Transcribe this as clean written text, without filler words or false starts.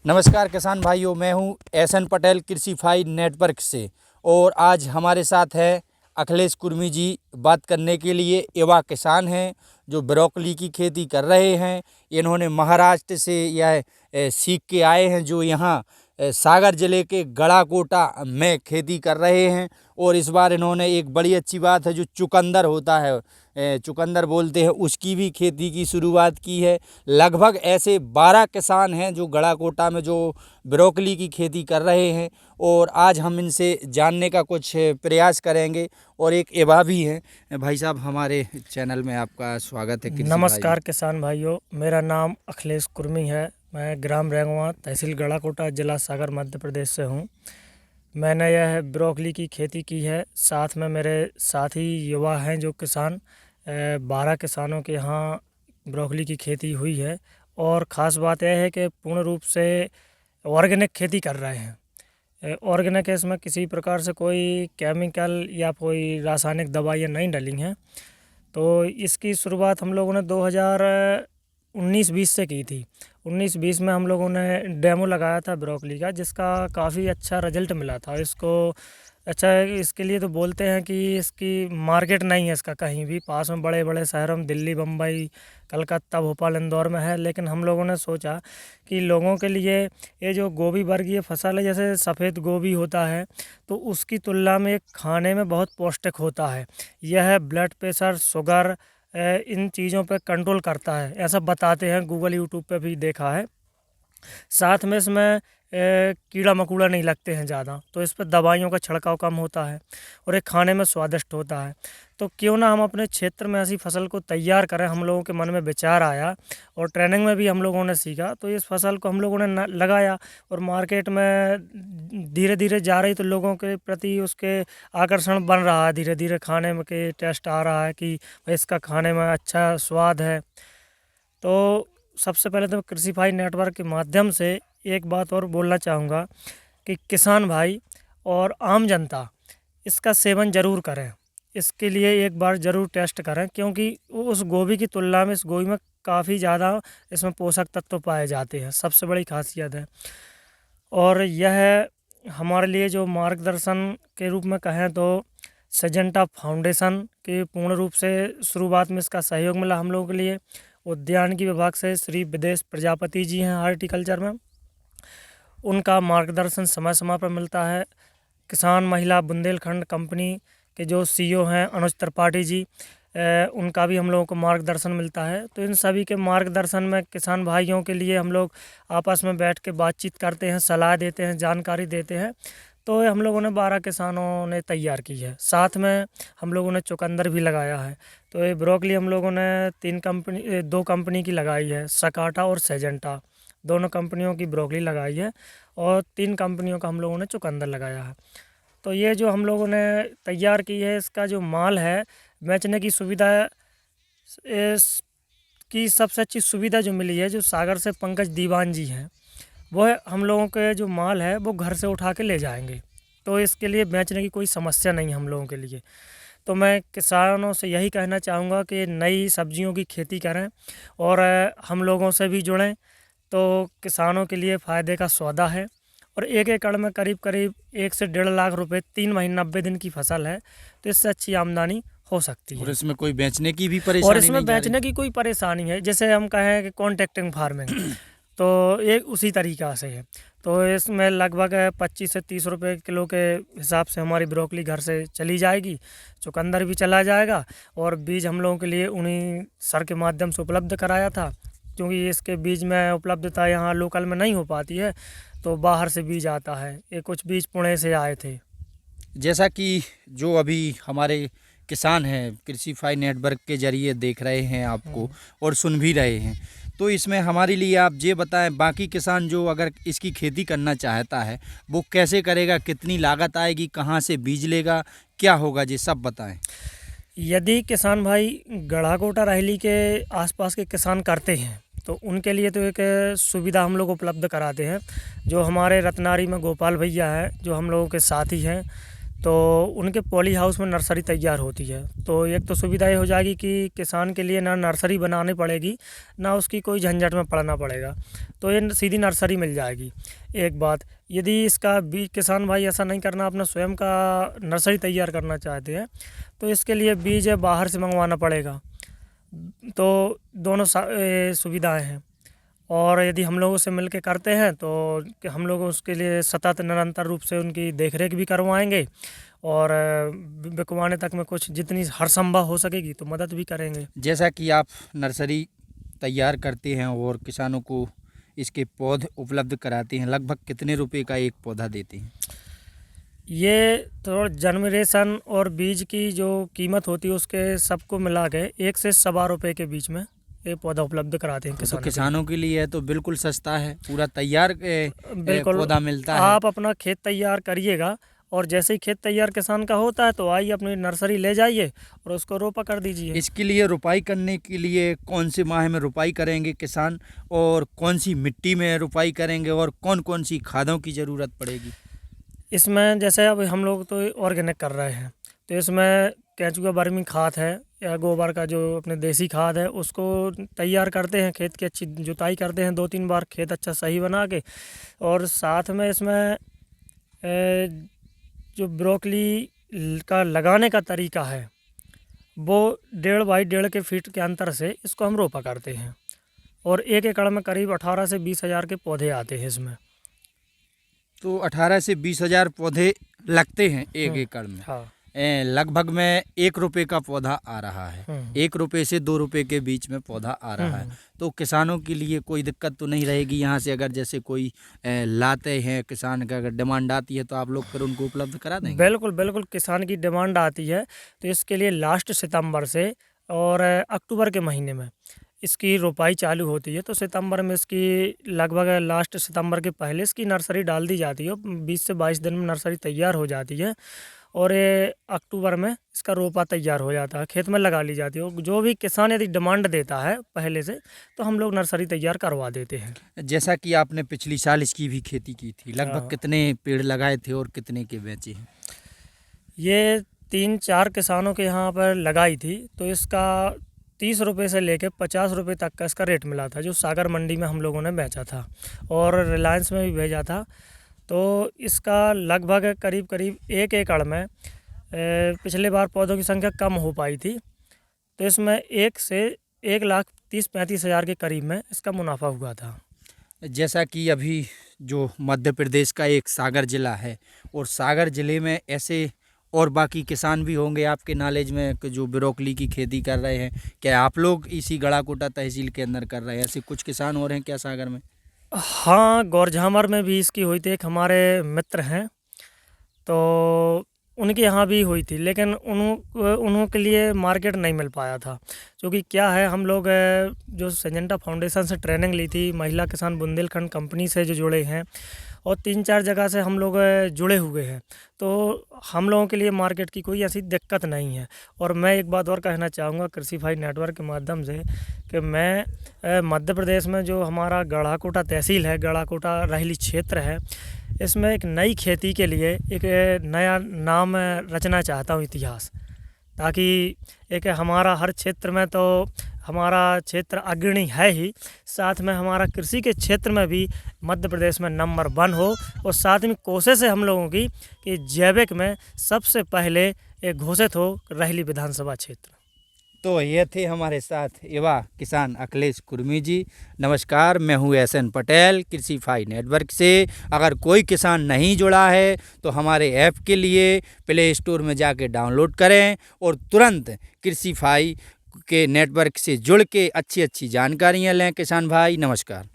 नमस्कार किसान भाइयों, मैं हूं एसएन पटेल कृषिफाई नेटवर्क से। और आज हमारे साथ है अखिलेश कुर्मी जी बात करने के लिए। युवा किसान हैं जो ब्रोकली की खेती कर रहे हैं। इन्होंने महाराष्ट्र से यह सीख के आए हैं, जो यहाँ सागर जिले के गड़ाकोटा में खेती कर रहे हैं। और इस बार इन्होंने एक बड़ी अच्छी बात है, जो चुकंदर होता है, चुकंदर बोलते हैं, उसकी भी खेती की शुरुआत की है। लगभग ऐसे 12 किसान हैं जो गड़ाकोटा में जो ब्रोकली की खेती कर रहे हैं। और आज हम इनसे जानने का कुछ प्रयास करेंगे। और एक युवा भी हैं। भाई साहब, हमारे चैनल में आपका स्वागत है। नमस्कार किसान भाइयों, मेरा नाम अखिलेश कुर्मी है। मैं ग्राम रेंगवा, तहसील गड़ाकोटा, जिला सागर, मध्य प्रदेश से हूँ। मैंने यह ब्रोकली की खेती की है। साथ में मेरे साथी युवा हैं जो किसान, 12 किसानों के यहाँ ब्रोकली की खेती हुई है। और ख़ास बात यह है कि पूर्ण रूप से ऑर्गेनिक खेती कर रहे हैं। ऑर्गेनिक इसमें किसी प्रकार से कोई केमिकल या कोई रासायनिक दवाइयाँ नहीं डली हैं। तो इसकी शुरुआत हम लोगों ने 2019-20 से की थी। 19-20 में हम लोगों ने डेमो लगाया था ब्रोकली का, जिसका काफ़ी अच्छा रिजल्ट मिला था। अच्छा है, इसके लिए तो बोलते हैं कि इसकी मार्केट नहीं है इसका कहीं भी। पास में बड़े बड़े शहरों में दिल्ली, बम्बई, कलकत्ता, भोपाल, इंदौर में है। लेकिन हम लोगों ने सोचा कि लोगों के लिए ये जो गोभी वर्गीय फसल है, जैसे सफ़ेद गोभी होता है, तो उसकी तुलना में खाने में बहुत पौष्टिक होता है। यह ब्लड प्रेशर, शुगर, इन चीज़ों पर कंट्रोल करता है, ऐसा बताते हैं। गूगल, यूट्यूब पे भी देखा है। साथ में इसमें कीड़ा मकोड़ा नहीं लगते हैं ज़्यादा, तो इस पर दवाइयों का छिड़काव कम होता है और ये खाने में स्वादिष्ट होता है। तो क्यों ना हम अपने क्षेत्र में ऐसी फसल को तैयार करें। हम लोगों के मन में विचार आया और ट्रेनिंग में भी हम लोगों ने सीखा। तो इस फसल को हम लोगों ने लगाया और मार्केट में धीरे धीरे जा रही, तो लोगों के प्रति उसके आकर्षण बन रहा है। धीरे धीरे खाने में के टेस्ट आ रहा है कि भाई इसका खाने में अच्छा स्वाद है। तो सबसे पहले तो कृषिफाई नेटवर्क के माध्यम से एक बात और बोलना चाहूँगा कि किसान भाई और आम जनता इसका सेवन ज़रूर करें। इसके लिए एक बार ज़रूर टेस्ट करें, क्योंकि उस गोभी की तुलना में इस गोभी में काफ़ी ज़्यादा इसमें पोषक तत्व पाए जाते हैं। सबसे बड़ी खासियत है। और यह हमारे लिए जो मार्गदर्शन के रूप में कहें तो सिजेंटा फाउंडेशन के पूर्ण रूप से शुरुआत में इसका सहयोग मिला हम लोगों के लिए। उद्यानिकी विभाग से श्री विदेश प्रजापति जी हैं हॉर्टिकल्चर में, उनका मार्गदर्शन समय समय पर मिलता है। किसान महिला बुंदेलखंड कंपनी के जो सीईओ हैं अनुज त्रिपाठी जी, उनका भी हम लोगों को मार्गदर्शन मिलता है। तो इन सभी के मार्गदर्शन में किसान भाइयों के लिए हम लोग आपस में बैठ के बातचीत करते हैं, सलाह देते हैं, जानकारी देते हैं। तो हम लोगों ने 12 किसानों ने तैयार की है। साथ में हम लोगों ने चुकंदर भी लगाया है। तो ये ब्रोकली हम लोगों ने 2 कंपनी की लगाई है, सकाटा और सेजेंटा। दोनों कंपनियों की ब्रोकली लगाई है और 3 कंपनियों का हम लोगों ने चुकंदर लगाया है। तो ये जो हम लोगों ने तैयार की है, इसका जो माल है, बेचने की सुविधा, इसकी सबसे अच्छी सुविधा जो मिली है, जो सागर से पंकज दीवान जी हैं, वो हम लोगों के जो माल है वो घर से उठा के ले जाएंगे। तो इसके लिए बेचने की कोई समस्या नहीं हम लोगों के लिए। तो मैं किसानों से यही कहना चाहूँगा कि नई सब्जियों की खेती करें और हम लोगों से भी जुड़ें। तो किसानों के लिए फ़ायदे का सौदा है। और 1 एकड़ में करीब करीब 1 से 1.5 लाख रुपए, 3 महीने 90 दिन की फसल है, तो इससे अच्छी आमदनी हो सकती है। और इसमें कोई बेचने की भी परेशानी और नहीं इसमें जा रही? बेचने की कोई परेशानी है, जैसे हम कहें कि कॉन्ट्रैक्टिंग फार्मिंग, तो ये उसी तरीक़ा से है। तो इसमें लगभग 25 से 30 रुपए किलो के हिसाब से हमारी ब्रोकली घर से चली जाएगी, चुकंदर भी चला जाएगा। और बीज हम लोगों के लिए उन्हीं सर के माध्यम से उपलब्ध कराया था, क्योंकि इसके बीज में उपलब्धता यहाँ लोकल में नहीं हो पाती है, तो बाहर से बीज आता है। ये कुछ बीज पुणे से आए थे। जैसा कि जो अभी हमारे किसान हैं कृषिफाई नेटवर्क के जरिए देख रहे हैं आपको और सुन भी रहे हैं, तो इसमें हमारे लिए आप ये बताएं, बाकी किसान जो अगर इसकी खेती करना चाहता है वो कैसे करेगा, कितनी लागत आएगी, कहाँ से बीज लेगा, क्या होगा, ये सब बताएं। यदि किसान भाई गड़ाकोटा राहली के आसपास के किसान करते हैं, तो उनके लिए तो एक सुविधा हम लोग उपलब्ध कराते हैं। जो हमारे रत्नारी में गोपाल भैया हैं, जो हम लोगों के साथी हैं, तो उनके पॉली हाउस में नर्सरी तैयार होती है। तो एक तो सुविधा ये हो जाएगी कि किसान के लिए ना नर्सरी बनानी पड़ेगी, ना उसकी कोई झंझट में पड़ना पड़ेगा, तो ये सीधी नर्सरी मिल जाएगी। एक बात, यदि इसका बीज किसान भाई ऐसा नहीं करना, अपना स्वयं का नर्सरी तैयार करना चाहते हैं, तो इसके लिए बीज बाहर से मंगवाना पड़ेगा। तो दोनों सुविधाएं हैं। और यदि हम लोगों से मिल के करते हैं तो हम लोग उसके लिए सतत निरंतर रूप से उनकी देखरेख भी करवाएंगे, और बिकवाने तक में कुछ जितनी हर संभव हो सकेगी तो मदद भी करेंगे। जैसा कि आप नर्सरी तैयार करते हैं और किसानों को इसके पौधे उपलब्ध कराते हैं, लगभग कितने रुपए का एक पौधा देते हैं? ये तो जनरेशन और बीज की जो कीमत होती है उसके सबको मिला के 1 से सवा रुपये के बीच में ये पौधा उपलब्ध कराते हैं तो किसानों के लिए तो बिल्कुल सस्ता है, पूरा तैयार बिल्कुल पौधा मिलता है। आप अपना खेत तैयार करिएगा, और जैसे ही खेत तैयार किसान का होता है तो आइए अपनी नर्सरी ले जाइए और उसको रोपा कर दीजिए। इसके लिए रुपाई करने के लिए कौन से माह में रुपाई करेंगे किसान, और कौन सी मिट्टी में रुपाई करेंगे, और कौन कौन सी खादों की ज़रूरत पड़ेगी? इसमें जैसे अब हम लोग तो ऑर्गेनिक कर रहे हैं, तो इसमें केंचुआ बर्मी खाद है या गोबर का जो अपने देसी खाद है उसको तैयार करते हैं, खेत की अच्छी जुताई करते हैं 2-3 बार, खेत अच्छा सही बना के, और साथ में इसमें जो ब्रोकली का लगाने का तरीका है वो 1.5 बाई 1.5 के फीट के अंतर से इसको हम रोपा करते हैं, और 1 एकड़ में करीब 18 से 20 हज़ार के पौधे आते हैं इसमें। तो 18 से 20 हज़ार पौधे लगते हैं 1 एकड़ में। हाँ। लगभग में 1 रुपये का पौधा आ रहा है, 1 रुपये से 2 रुपये के बीच में पौधा आ रहा है। तो किसानों के लिए कोई दिक्कत तो नहीं रहेगी यहाँ से, अगर जैसे कोई लाते हैं किसान का, अगर डिमांड आती है तो आप लोग फिर उनको उपलब्ध करा देंगे? बिल्कुल बिल्कुल, किसान की डिमांड आती है तो इसके लिए लास्ट सितंबर से और अक्टूबर के महीने में इसकी रोपाई चालू होती है। तो सितंबर में इसकी लगभग लास्ट सितंबर के पहले इसकी नर्सरी डाल दी जाती है, 20 से 22 दिन में नर्सरी तैयार हो जाती है, और ये अक्टूबर में इसका रोपा तैयार हो जाता है, खेत में लगा ली जाती है। जो भी किसान यदि डिमांड देता है पहले से तो हम लोग नर्सरी तैयार करवा देते हैं। जैसा कि आपने पिछली साल इसकी भी खेती की थी, लगभग कितने पेड़ लगाए थे और कितने के बेचे हैं? ये 3-4 किसानों के यहाँ पर लगाई थी, तो इसका 30 रुपये से लेकर 50 रुपये तक का इसका रेट मिला था, जो सागर मंडी में हम लोगों ने बेचा था और रिलायंस में भी भेजा था। तो इसका लगभग करीब 1 एकड़ में पिछले बार पौधों की संख्या कम हो पाई थी, तो इसमें 1 से 1,30,35 हज़ार के करीब में इसका मुनाफा हुआ था। जैसा कि अभी जो मध्य प्रदेश का एक सागर ज़िला है, और सागर ज़िले में ऐसे और बाकी किसान भी होंगे आपके नॉलेज में कि जो ब्रोकली की खेती कर रहे हैं, क्या आप लोग इसी गड़ाकोटा तहसील के अंदर कर रहे हैं? ऐसे कुछ किसान और हैं क्या सागर में? हाँ, गौरझामर में भी इसकी हुई थी, एक हमारे मित्र हैं तो उनके यहाँ भी हुई थी, लेकिन उन्हों के लिए मार्केट नहीं मिल पाया था। क्योंकि क्या है, हम लोग जो सिंजेंटा फाउंडेशन से ट्रेनिंग ली थी, महिला किसान बुंदेलखंड कंपनी से जो जुड़े हैं, और 3-4 जगह से हम लोग जुड़े हुए हैं, तो हम लोगों के लिए मार्केट की कोई ऐसी दिक्कत नहीं है। और मैं एक बात और कहना चाहूँगा कृषिफाई नेटवर्क के माध्यम से कि मैं मध्य प्रदेश में जो हमारा गड़ाकोटा तहसील है, गड़ाकोटा रहली क्षेत्र है, इसमें एक नई खेती के लिए एक नया नाम रचना चाहता हूँ, इतिहास, ताकि एक हमारा हर क्षेत्र में तो हमारा क्षेत्र अग्रणी है ही, साथ में हमारा कृषि के क्षेत्र में भी मध्य प्रदेश में नंबर 1 हो, और साथ में कोशिश है हम लोगों की कि जैविक में सबसे पहले एक घोषित हो रहली विधानसभा क्षेत्र। तो ये थे हमारे साथ युवा किसान अखिलेश कुर्मी जी। नमस्कार, मैं हूँ SN पटेल कृषिफाई नेटवर्क से। अगर कोई किसान नहीं जुड़ा है तो हमारे ऐप के लिए प्ले स्टोर में जाके डाउनलोड करें और तुरंत कृषिफाई के नेटवर्क से जुड़ के अच्छी अच्छी जानकारियाँ लें। किसान भाई नमस्कार।